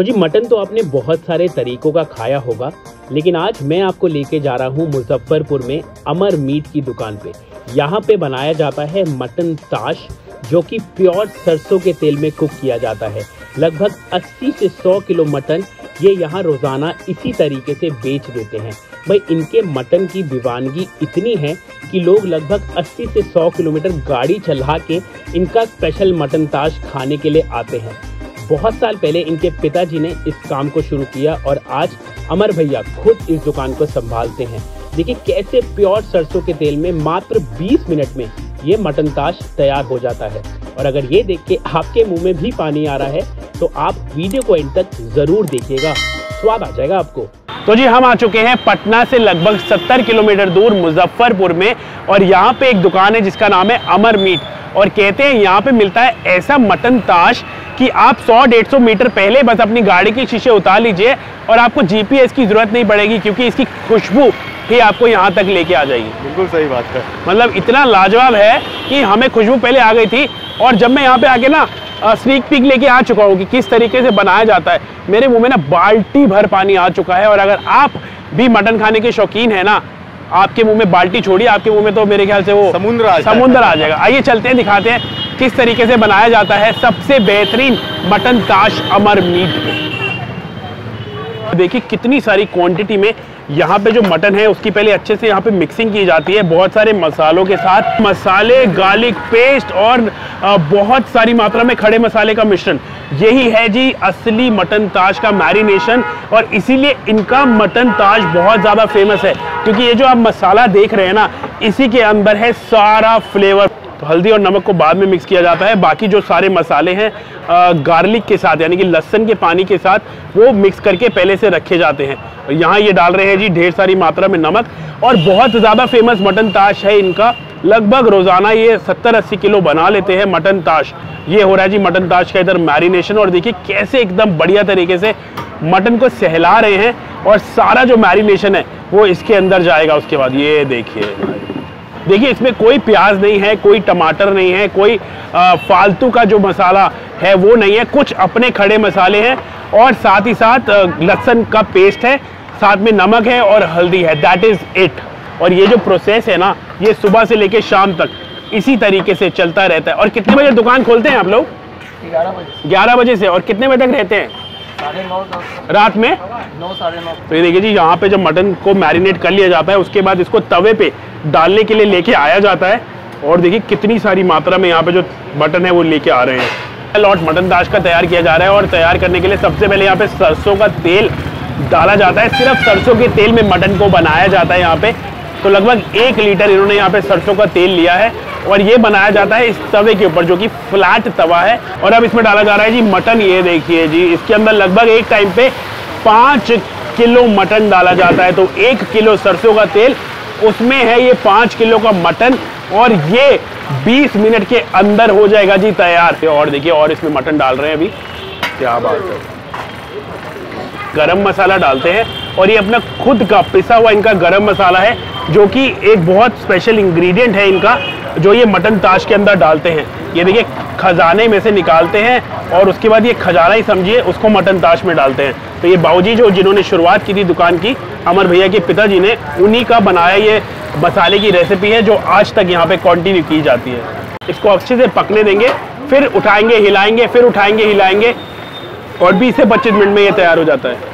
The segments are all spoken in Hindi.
तो जी मटन तो आपने बहुत सारे तरीकों का खाया होगा, लेकिन आज मैं आपको लेके जा रहा हूँ मुजफ्फरपुर में अमर मीट की दुकान पे। यहाँ पे बनाया जाता है मटन ताश, जो कि प्योर सरसों के तेल में कुक किया जाता है। लगभग 80 से 100 किलो मटन ये यहाँ रोजाना इसी तरीके से बेच देते हैं। भाई इनके मटन की दीवानगी इतनी है कि लोग लगभग 80 से 100 किलोमीटर गाड़ी चला के इनका स्पेशल मटन ताश खाने के लिए आते हैं। बहुत साल पहले इनके पिताजी ने इस काम को शुरू किया और आज अमर भैया खुद इस दुकान को संभालते हैं। देखिए कैसे प्योर सरसों के तेल में मात्र 20 मिनट में ये मटन ताश तैयार हो जाता है। और अगर ये देख के आपके मुंह में भी पानी आ रहा है तो आप वीडियो को एंड तक जरूर देखिएगा, स्वाद आ जाएगा आपको। तो जी हम आ चुके हैं पटना से लगभग 70 किलोमीटर दूर मुजफ्फरपुर में, और यहाँ पे एक दुकान है जिसका नाम है अमर मीट। और कहते हैं यहाँ पे मिलता है ऐसा मटन ताश कि आप 100-150 मीटर पहले बस अपनी गाड़ी की शीशे उतार लीजिए और आपको जीपीएस की जरूरत नहीं पड़ेगी, क्योंकि इसकी खुशबू ही आपको यहाँ तक लेके आ जाएगी। बिल्कुल सही बात है, मतलब इतना लाजवाब है कि हमें खुशबू पहले आ गई थी। और जब मैं यहाँ पे आके ना स्नीक पीक लेके आ चुका हूँ कि किस तरीके से बनाया जाता है, मेरे मुंह में ना बाल्टी भर पानी आ चुका है। और अगर आप भी मटन खाने के शौकीन है ना, आपके मुंह में बाल्टी छोड़िए, आपके मुंह में तो मेरे ख्याल से वो समुद्र आ जाएगा। आइए चलते हैं, दिखाते हैं किस तरीके से बनाया जाता है सबसे बेहतरीन मटन ताश अमर मीट पे। देखिए कितनी सारी क्वांटिटी में यहाँ पे जो मटन है उसकी पहले अच्छे से यहाँ पे मिक्सिंग की जाती है बहुत सारे मसालों के साथ। मसाले, गार्लिक पेस्ट और बहुत सारी मात्रा में खड़े मसाले का मिश्रण, यही है जी असली मटन ताश का मैरिनेशन। और इसीलिए इनका मटन ताश बहुत ज़्यादा फेमस है, क्योंकि ये जो आप मसाला देख रहे हैं ना, इसी के अंदर है सारा फ्लेवर। तो हल्दी और नमक को बाद में मिक्स किया जाता है, बाकी जो सारे मसाले हैं गार्लिक के साथ यानी कि लहसुन के पानी के साथ वो मिक्स करके पहले से रखे जाते हैं। यहाँ ये डाल रहे हैं जी ढेर सारी मात्रा में नमक। और बहुत ज़्यादा फेमस मटन ताश है इनका, लगभग रोज़ाना ये 70-80 किलो बना लेते हैं मटन ताश। ये हो रहा है जी मटन ताश का इधर मैरिनेशन, और देखिए कैसे एकदम बढ़िया तरीके से मटन को सहला रहे हैं और सारा जो मैरिनेशन है वो इसके अंदर जाएगा। उसके बाद ये देखिए इसमें कोई प्याज नहीं है, कोई टमाटर नहीं है, कोई फालतू का जो मसाला है वो नहीं है, कुछ अपने खड़े मसाले हैं और साथ ही साथ लहसुन का पेस्ट है, साथ में नमक है और हल्दी है, दैट इज इट। और ये जो प्रोसेस है ना, ये सुबह से लेके शाम तक इसी तरीके से चलता रहता है। और कितने बजे दुकान खोलते हैं आप लोग? 11 बजे से। और कितने बजे तक रहते हैं? 9:30 रात में 9-9:30। तो ये देखिए जी यहाँ पे जब मटन को मैरिनेट कर लिया जाता है उसके बाद इसको तवे पे डालने के लिए लेके आया जाता है। और देखिए कितनी सारी मात्रा में यहाँ पे जो मटन है वो लेके आ रहे हैं। लॉट मटन ताश का तैयार किया जा रहा है, और तैयार करने के लिए सबसे पहले यहाँ पे सरसों का तेल डाला जाता है। सिर्फ सरसों के तेल में मटन को बनाया जाता है यहाँ पे। तो लगभग 1 लीटर इन्होंने यहाँ पे सरसों का तेल लिया है और ये बनाया जाता है इस तवे के ऊपर, जो कि फ्लैट तवा है। और अब इसमें डाला जा रहा है जी मटन। ये देखिए जी इसके अंदर लगभग एक टाइम पे 5 किलो मटन डाला जाता है। तो 1 किलो सरसों का तेल, उसमें है ये 5 किलो का मटन, और ये 20 मिनट के अंदर हो जाएगा जी तैयार। और देखिए और इसमें मटन डाल रहे हैं अभी, क्या बात है। गरम मसाला डालते हैं, और ये अपना खुद का पिसा हुआ इनका गरम मसाला है, जो कि एक बहुत स्पेशल इंग्रेडिएंट है इनका, जो ये मटन ताश के अंदर डालते हैं। ये देखिए खजाने में से निकालते हैं और उसके बाद ये खजाना ही समझिए उसको मटन ताश में डालते हैं। तो ये बाबूजी जिन्होंने शुरुआत की थी दुकान की, अमर भैया के पिताजी ने, उन्हीं का बनाया ये मसाले की रेसिपी है, जो आज तक यहाँ पे कंटिन्यू की जाती है। इसको अच्छे से पकने देंगे, फिर उठाएंगे हिलाएंगे, फिर उठाएंगे हिलाएंगे, और 20 से 25 मिनट में ये तैयार हो जाता है।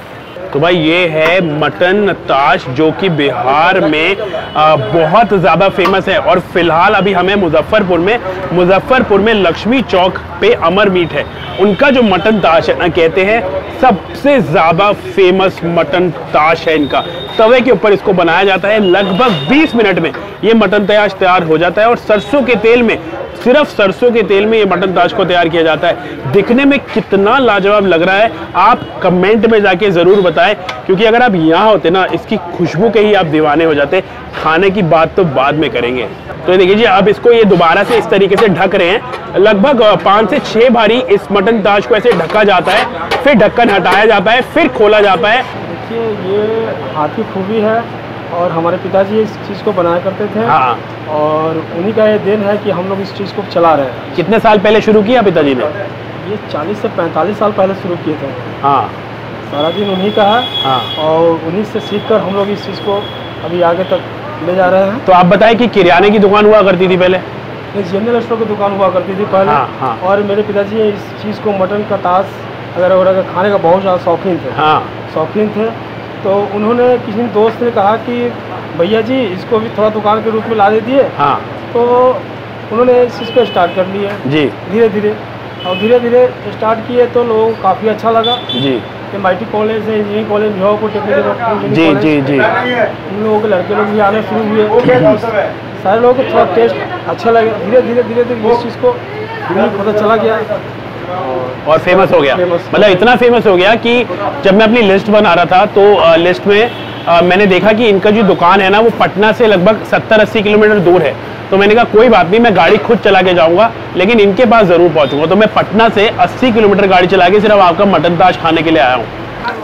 तो भाई ये है मटन ताश, जो कि बिहार में बहुत ज़्यादा फेमस है। और फिलहाल अभी हमें मुजफ्फरपुर में लक्ष्मी चौक पे अमर मीट है, उनका जो मटन ताश है ना, कहते हैं सबसे ज़्यादा फेमस मटन ताश है इनका। तवे के ऊपर इसको बनाया जाता है, लगभग 20 मिनट में ये मटन ताश तैयार हो जाता है। और सरसों के तेल में, सिर्फ सरसों के तेल में ये मटन ताश को तैयार किया जाता है। दिखने में कितना लाजवाब लग रहा है आप कमेंट में जाके ज़रूर बताएं, क्योंकि अगर आप यहाँ होते ना, इसकी खुशबू के ही आप दीवाने हो जाते। खाने की बात तो बाद में करेंगे। तो ये देखिए जी अब इसको ये दोबारा से इस तरीके से ढक रहे हैं। लगभग 5 से 6 बारी इस मटन ताश को ऐसे ढका जाता है, फिर ढक्कन हटाया जाता है, फिर खोला जाता है। देखिए ये हाथ की खूबी है, और हमारे पिताजी इस चीज़ को बनाया करते थे। हाँ। और उन्हीं का ये देन है कि हम लोग इस चीज़ को चला रहे हैं। कितने साल पहले शुरू किया पिताजी ने? ये 40 से 45 साल पहले शुरू किए थे। हाँ, सारा दिन उन्हीं का है। हाँ। और उन्हीं से सीखकर हम लोग इस चीज़ को अभी आगे तक ले जा रहे हैं। तो आप बताएं कि किराने की दुकान हुआ करती थी पहले? ये जनरल स्टोर की दुकान हुआ करती थी पहले। हाँ, हाँ। और मेरे पिताजी इस चीज़ को मटन का ताश वगैरह खाने का बहुत ज़्यादा शौकीन थे। हाँ। शौकीन थे, तो उन्होंने किसी दोस्त ने कहा कि भैया जी इसको भी थोड़ा दुकान के रूप में ला दीजिए। हाँ। तो उन्होंने इस चीज़ को स्टार्ट कर लिया जी। धीरे धीरे, और धीरे धीरे स्टार्ट किए तो लोगों को काफ़ी अच्छा लगा। जी। MIT कॉलेज है, इंजीनियरिंग कॉलेज, भिवापुर टेक्निकल जी जी जी। इन लोगों के लड़के लोग भी आने शुरू हुए। सारे लोगों को थोड़ा टेस्ट अच्छा लगे। धीरे धीरे धीरे धीरे इस चीज़ को पता चला गया और फेमस हो गया। मतलब इतना फेमस हो गया कि जब मैं अपनी लिस्ट बना रहा था तो लिस्ट में मैंने देखा कि इनका जो दुकान है ना वो पटना से लगभग 70-80 किलोमीटर दूर है। तो मैंने कहा कोई बात नहीं, मैं गाड़ी खुद चला के जाऊंगा, लेकिन इनके पास ज़रूर पहुंचूंगा। तो मैं पटना से 80 किलोमीटर गाड़ी चला के सिर्फ आपका मटन ताश खाने के लिए आया हूँ।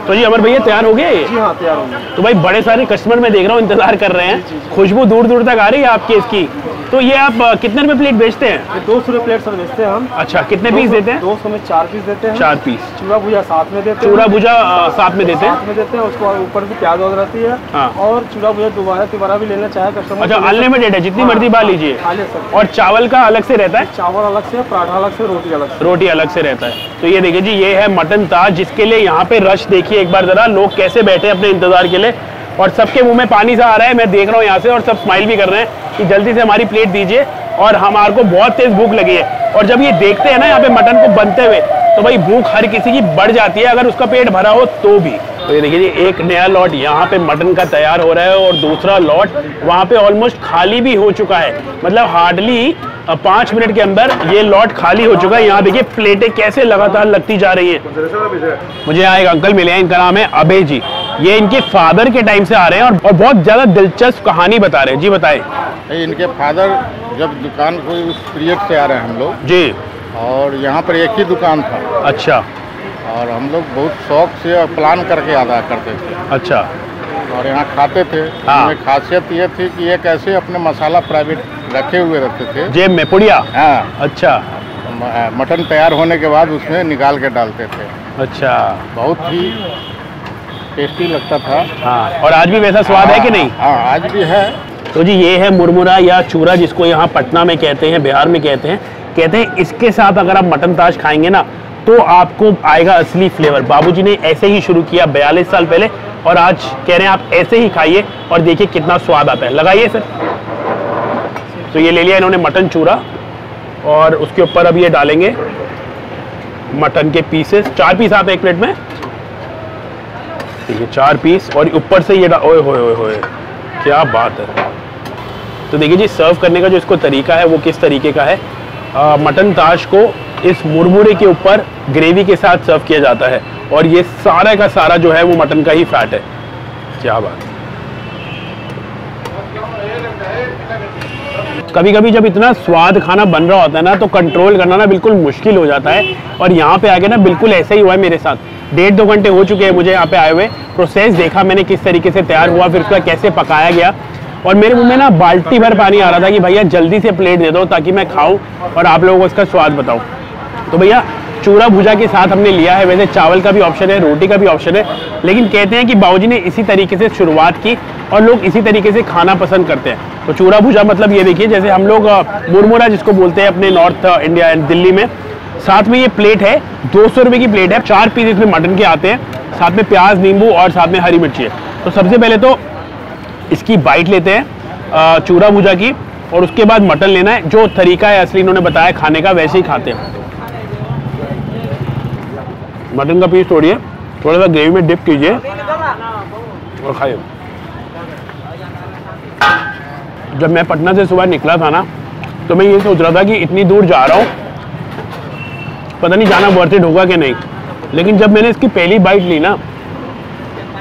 तो जी अमर भैया तैयार हो गए? जी हाँ, तैयार हो गए। तो भाई बड़े सारे कस्टमर मैं देख रहा हूँ इंतजार कर रहे हैं, खुशबू दूर दूर तक आ रही है आपकी इसकी। तो ये आप कितने रुपए प्लेट बेचते हैं? ये 200 रुपये प्लेट सर बेचते हैं हम। अच्छा, कितने पीस देते हैं? 200 में 4 पीस देते हैं। 4 पीस। चूड़ा भुजा साथ में देते हैं। चूड़ा भुजा साथ में देते हैं? साथ में देते हैं। उसको ऊपर से प्याज वगैरह रहती है। हाँ। और चूड़ा भुजा दोबारा भी लेना चाहे कस्टमर। अच्छा, अनलिमिटेड है, जितनी मर्जी बात लीजिए। सर। और चावल का अलग से रहता है? चावल अलग से, पराठा अलग से, रोटी अलग से। रोटी अलग से रहता है। तो ये देखिए जी, ये है मटन ताज, जिसके लिए यहाँ पे रश देखिए एक बार जरा, लोग कैसे बैठे अपने इंतजार के लिए, और सबके मुंह में पानी सा आ रहा है। मैं देख रहा हूँ यहाँ से, और सब स्माइल भी कर रहे हैं कि जल्दी से हमारी प्लेट दीजिए, और हमारे को बहुत तेज भूख लगी है। और जब ये देखते हैं ना यहाँ पे मटन को बनते हुए, तो भाई भूख हर किसी की बढ़ जाती है, अगर उसका पेट भरा हो तो भी। तो ये देखिए जी, एक नया लॉट यहाँ पे मटन का तैयार हो रहा है, और दूसरा लॉट वहाँ पे ऑलमोस्ट खाली भी हो चुका है। मतलब हार्डली 5 मिनट के अंदर ये लॉट खाली हो चुका है। यहाँ देखिए प्लेटें कैसे लगातार लगती जा रही हैं। मुझे यहाँ एक अंकल मिले हैं, इनका नाम है अभय जी। ये इनके फादर के टाइम से आ रहे हैं, और बहुत ज्यादा दिलचस्प कहानी बता रहे हैं। जी बताएं। इनके फादर जब दुकान को उस पीरियड से आ रहे हैं हम लोग जी, और यहाँ पर एक ही दुकान था। अच्छा। और हम लोग बहुत शौक से प्लान करके आया करते थे। अच्छा। और यहाँ खाते थे। हाँ। खासियत ये थी कि एक ऐसे अपने मसाला प्राइवेट रखे हुए रहते थे जेब में, पुड़िया। हाँ। अच्छा। मटन तैयार होने के बाद उसमें निकाल के डालते थे। अच्छा। बहुत ही टेस्टी लगता था। हाँ। और आज भी वैसा स्वाद है कि नहीं? हाँ, आज भी है। तो जी ये है मुरमुरा या चूरा, जिसको यहाँ पटना में कहते हैं, बिहार में कहते हैं। इसके साथ अगर आप मटन ताश खाएंगे ना, तो आपको आएगा असली फ्लेवर। बाबूजी ने ऐसे ही शुरू किया 42 साल पहले, और आज कह रहे हैं आप ऐसे ही खाइए और देखिए कितना स्वाद आता है। लगाइए सर। तो ये ले लिया इन्होंने मटन चूरा, और उसके ऊपर अब ये डालेंगे मटन के पीसेस। 4 पीस आते हैं एक प्लेट में, ठीक है, 4 पीस। और ऊपर से ये ओए होए होए, क्या बात है। तो देखिए जी, सर्व करने का जो इसको तरीका है वो किस तरीके का है। मटन ताश को इस मुरमुरे के ऊपर ग्रेवी के साथ सर्व किया जाता है, और ये सारा का सारा जो है वो मटन का ही फैट है। क्या बात। कभी कभी जब इतना स्वाद खाना बन रहा होता है ना, तो कंट्रोल करना ना बिल्कुल मुश्किल हो जाता है। और यहाँ पे आके ना बिल्कुल ऐसा ही हुआ है मेरे साथ। 1.5-2 घंटे हो चुके हैं मुझे यहाँ पे आए हुए। प्रोसेस देखा मैंने किस तरीके से तैयार हुआ, फिर उसका कैसे पकाया गया, और मेरे मुंह में ना बाल्टी भर पानी आ रहा था कि भैया जल्दी से प्लेट दे दो ताकि मैं खाऊं और आप लोगों को इसका स्वाद बताऊं। तो भैया चूरा भुजा के साथ हमने लिया है। वैसे चावल का भी ऑप्शन है, रोटी का भी ऑप्शन है, लेकिन कहते हैं कि बाबूजी ने इसी तरीके से शुरुआत की और लोग इसी तरीके से खाना पसंद करते हैं। तो चूरा भुजा मतलब ये देखिए, जैसे हम लोग मुरमुरा जिसको बोलते हैं अपने नॉर्थ इंडिया एंड दिल्ली में, साथ में ये प्लेट है 200 रुपये की प्लेट है। 4 पीस इसमें मटन के आते हैं, साथ में प्याज, नींबू और साथ में हरी मिर्ची है। तो सबसे पहले तो इसकी बाइट लेते हैं चूरा भुजा की, और उसके बाद मटन लेना है। जो तरीका है असली इन्होंने बताया खाने का, वैसे ही खाते हैं। मटन का पीस तोड़िए, थोड़ा सा ग्रेवी में डिप कीजिए और खाइए। जब मैं पटना से सुबह निकला था ना, तो मैं ये सोच रहा था कि इतनी दूर जा रहा हूँ, पता नहीं जाना वर्थ इट होगा कि नहीं। लेकिन जब मैंने इसकी पहली बाइट ली ना,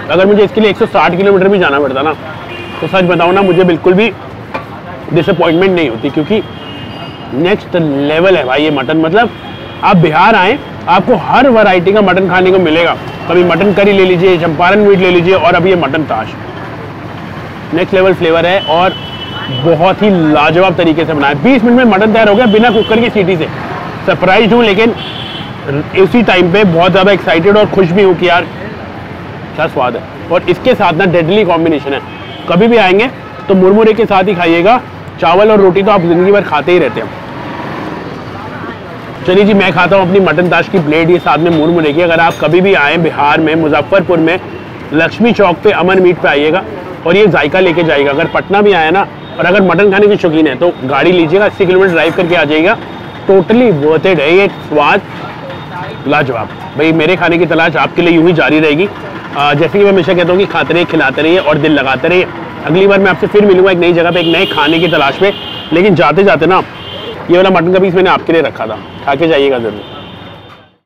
अगर मुझे इसके लिए 160 किलोमीटर भी जाना पड़ता ना, तो सच बताऊँ ना, मुझे बिल्कुल भी डिसअपॉइंटमेंट नहीं होती, क्योंकि नेक्स्ट लेवल है भाई ये मटन। मतलब आप बिहार आएँ, आपको हर वैरायटी का मटन खाने को मिलेगा। कभी मटन करी ले लीजिए, चंपारण मीट ले लीजिए, और अब ये मटन ताश। नेक्स्ट लेवल फ्लेवर है और बहुत ही लाजवाब तरीके से बनाया। 20 मिनट में मटन तैयार हो गया बिना कुकर की सीटी से। सरप्राइज हूँ, लेकिन इसी टाइम पे बहुत ज़्यादा एक्साइटेड और खुश भी हूँ कि यार क्या स्वाद है। और इसके साथ ना डेडली कॉम्बिनेशन है, कभी भी आएंगे तो मुरमुरे के साथ ही खाइएगा, चावल और रोटी तो आप ज़िंदगी भर खाते ही रहते हैं। चलिए जी, मैं खाता हूँ अपनी मटन ताश की प्लेट, ये साथ में मुरमुरे की। अगर आप कभी भी आएँ बिहार में, मुजफ्फरपुर में, लक्ष्मी चौक पे अमन मीट पे आइएगा और ये जायका लेके जाइएगा। अगर पटना भी आए ना और अगर मटन खाने के शौकीन है तो गाड़ी लीजिएगा, 80 किलोमीटर ड्राइव करके आ जाइएगा। टोटली वर्थ इट है, ये स्वाद लाजवाब। भाई मेरे खाने की तलाश आपके लिए यूं ही जारी रहेगी। जैसे कि मैं हमेशा कहता हूँ कि खाते रहिए, खिलाते रहिए और दिल लगाते रहिए। अगली बार मैं आपसे फिर मिलूंगा एक नई जगह पे, एक नए खाने की तलाश में। लेकिन जाते जाते ना ये वाला मटन का पीस मैंने आपके लिए रखा था, खा के जाइएगा ज़रूर।